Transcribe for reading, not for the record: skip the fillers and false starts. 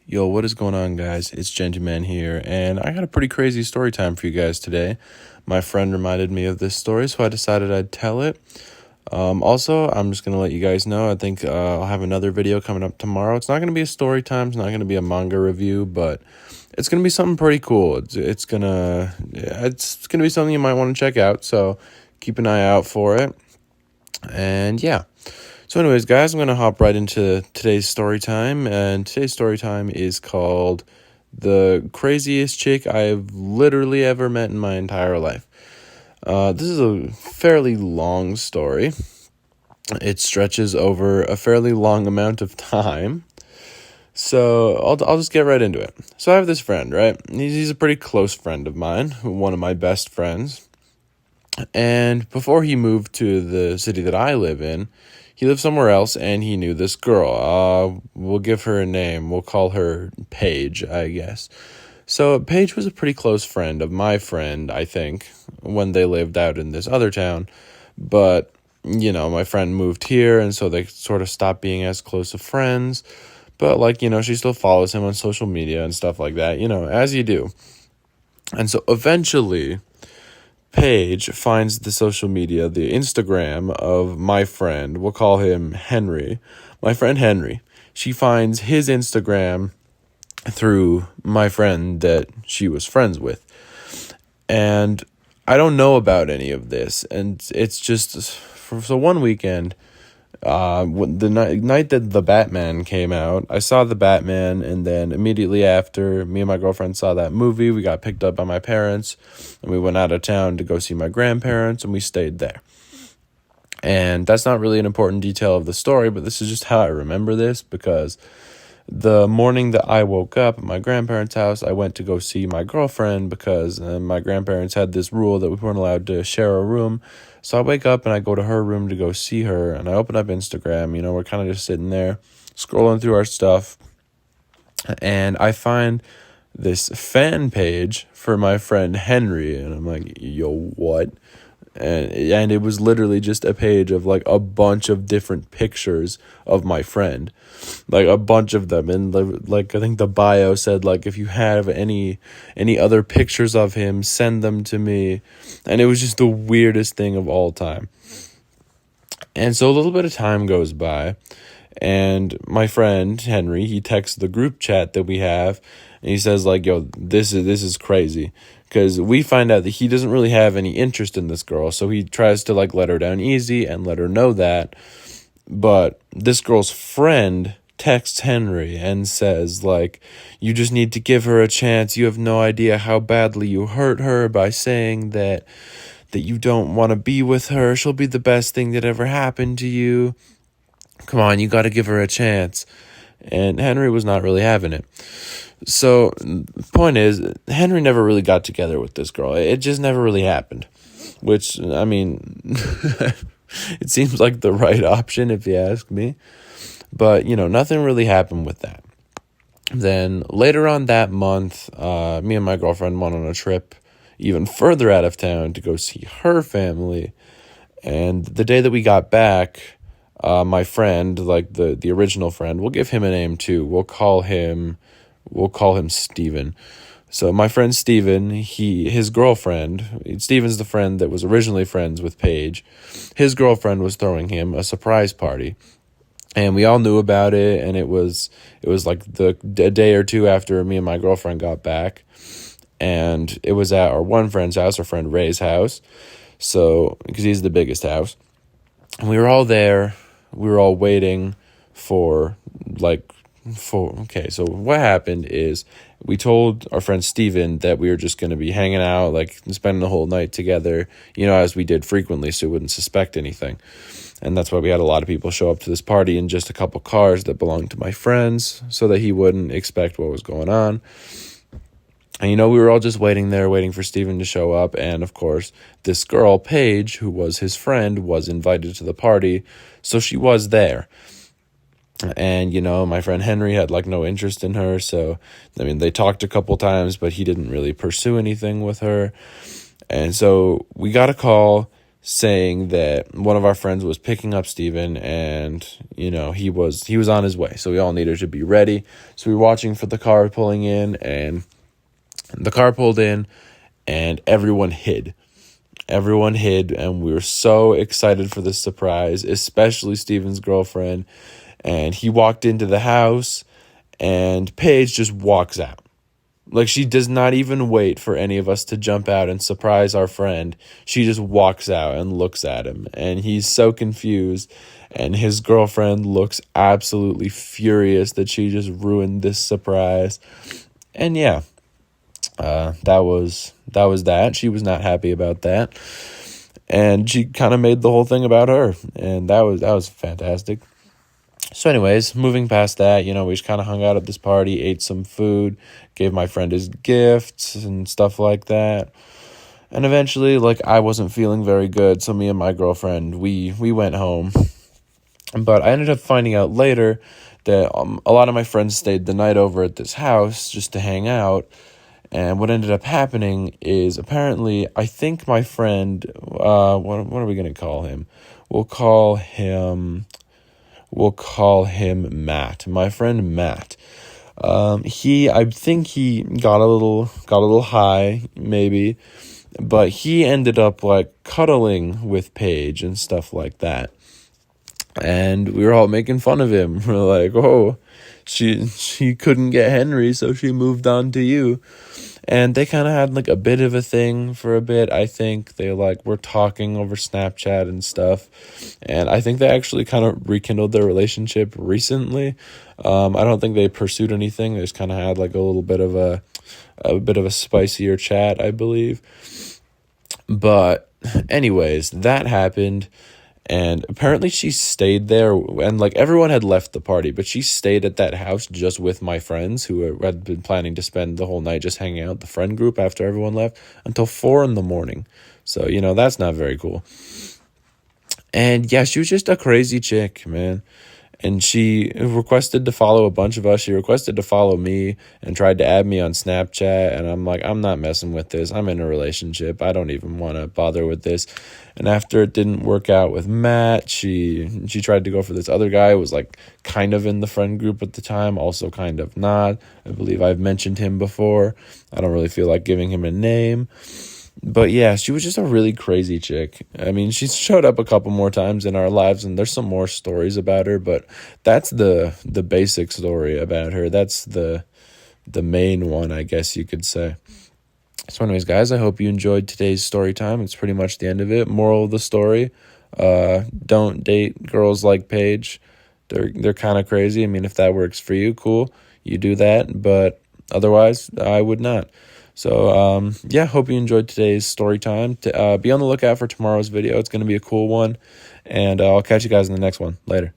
Yo, what is going on, guys? It's Gentleman here, and I got a pretty crazy story time for you guys today. My friend reminded me of this story, so I decided I'd tell it. Also, I'm just going to let you guys know, I think I'll have another video coming up tomorrow. It's not going to be a story time, it's not going to be a manga review, but it's going to be something pretty cool. It's going to be something you might want to check out, so keep an eye out for it. And yeah. So anyways, guys, I'm going to hop right into today's story time, and today's story time is called The Craziest Chick I've Literally Ever Met in My Entire Life. This is a fairly long story. It stretches over a fairly long amount of time, so I'll just get right into it. So I have this friend, right? He's a pretty close friend of mine, one of my best friends, and before he moved to the city that I live in, he lived somewhere else, and he knew this girl. We'll give her a name. We'll call her Paige, I guess. So Paige was a pretty close friend of my friend, I think, when they lived out in this other town. But, my friend moved here, and so they sort of stopped being as close of friends. But, she still follows him on social media and stuff like that, as you do. And so eventually Paige finds the social media, the Instagram of my friend. We'll call him Henry. My friend Henry. She finds his Instagram through my friend that she was friends with. And I don't know about any of this. And it's just, so one weekend, the night that the Batman came out, I saw the Batman, and then immediately after, me and my girlfriend saw that movie. We got picked up by my parents, and we went out of town to go see my grandparents, and we stayed there. And that's not really an important detail of the story, but this is just how I remember this, because the morning that I woke up at my grandparents' house, I went to go see my girlfriend because my grandparents had this rule that we weren't allowed to share a room. So I wake up and I go to her room to go see her, and I open up Instagram. We're kind of just sitting there scrolling through our stuff, and I find this fan page for my friend Henry, and I'm like, yo, what? And it was literally just a page of like a bunch of different pictures of my friend, like a bunch of them. And like I think the bio said, like, if you have any other pictures of him, send them to me. And it was just the weirdest thing of all time. And so a little bit of time goes by, and my friend Henry, he texts the group chat that we have, and he says, like, yo, this is crazy, because we find out that he doesn't really have any interest in this girl. So he tries to like let her down easy and let her know that. But this girl's friend texts Henry and says, like, you just need to give her a chance. You have no idea how badly you hurt her by saying that you don't want to be with her. She'll be the best thing that ever happened to you. Come on, you got to give her a chance. And Henry was not really having it. So the point is, Henry never really got together with this girl. It just never really happened. Which, I mean, it seems like the right option if you ask me. But, nothing really happened with that. Then later on that month, me and my girlfriend went on a trip even further out of town to go see her family. And the day that we got back, my friend, like the original friend, we'll give him a name too. We'll call him Steven. So my friend Steven, his girlfriend, Steven's the friend that was originally friends with Paige. His girlfriend was throwing him a surprise party. And we all knew about it, and it was like a day or two after me and my girlfriend got back. And it was at our one friend's house, our friend Ray's house. So, because he's the biggest house. And we were all there. We were all waiting so what happened is we told our friend Steven that we were just going to be hanging out, like spending the whole night together, as we did frequently, so we wouldn't suspect anything. And that's why we had a lot of people show up to this party in just a couple cars that belonged to my friends, so that he wouldn't expect what was going on. And, we were all just waiting there, waiting for Steven to show up. And, of course, this girl, Paige, who was his friend, was invited to the party. So she was there. And, my friend Henry had, like, no interest in her. So, I mean, they talked a couple times, but he didn't really pursue anything with her. And so we got a call saying that one of our friends was picking up Steven, and he was on his way, so we all needed to be ready. So we were watching for the car pulling in, and the car pulled in, and everyone hid, and we were so excited for this surprise, especially Steven's girlfriend. And he walked into the house, and Paige just walks out. Like, she does not even wait for any of us to jump out and surprise our friend. She just walks out and looks at him, and he's so confused. And his girlfriend looks absolutely furious that she just ruined this surprise. And yeah, that was that. She was not happy about that, and she kind of made the whole thing about her, and that was fantastic. So anyways, moving past that, we just kind of hung out at this party, ate some food, gave my friend his gifts and stuff like that. And eventually, I wasn't feeling very good, so me and my girlfriend, we went home. But I ended up finding out later that a lot of my friends stayed the night over at this house just to hang out. And what ended up happening is, apparently, I think my friend, what are we going to call him? We'll call him Matt. My friend Matt. I think he got a little high, maybe, but he ended up cuddling with Paige and stuff like that. And we were all making fun of him. We're like, oh, she couldn't get Henry, so she moved on to you. And they kind of had a bit of a thing for a bit. I think they were talking over Snapchat and stuff. And I think they actually kind of rekindled their relationship recently. I don't think they pursued anything. They just kind of had a little bit of a spicier chat, I believe. But anyways, that happened. And apparently she stayed there, and everyone had left the party, but she stayed at that house just with my friends who had been planning to spend the whole night just hanging out, the friend group, after everyone left, until 4 a.m. So, that's not very cool. And yeah, she was just a crazy chick, man. And she requested to follow a bunch of us. She requested to follow me and tried to add me on Snapchat. And I'm like, I'm not messing with this. I'm in a relationship. I don't even want to bother with this. And after it didn't work out with Matt, she tried to go for this other guy who was kind of in the friend group at the time, also kind of not. I believe I've mentioned him before. I don't really feel like giving him a name. But yeah, she was just a really crazy chick. I mean, she showed up a couple more times in our lives, and there's some more stories about her, but that's the basic story about her. That's the main one, I guess you could say. So anyways, guys, I hope you enjoyed today's story time. It's pretty much the end of it. Moral of the story, don't date girls like Paige. They're kind of crazy. I mean, if that works for you, cool. You do that, but otherwise, I would not. So, yeah, hope you enjoyed today's story time. Be on the lookout for tomorrow's video. It's going to be a cool one. And I'll catch you guys in the next one. Later.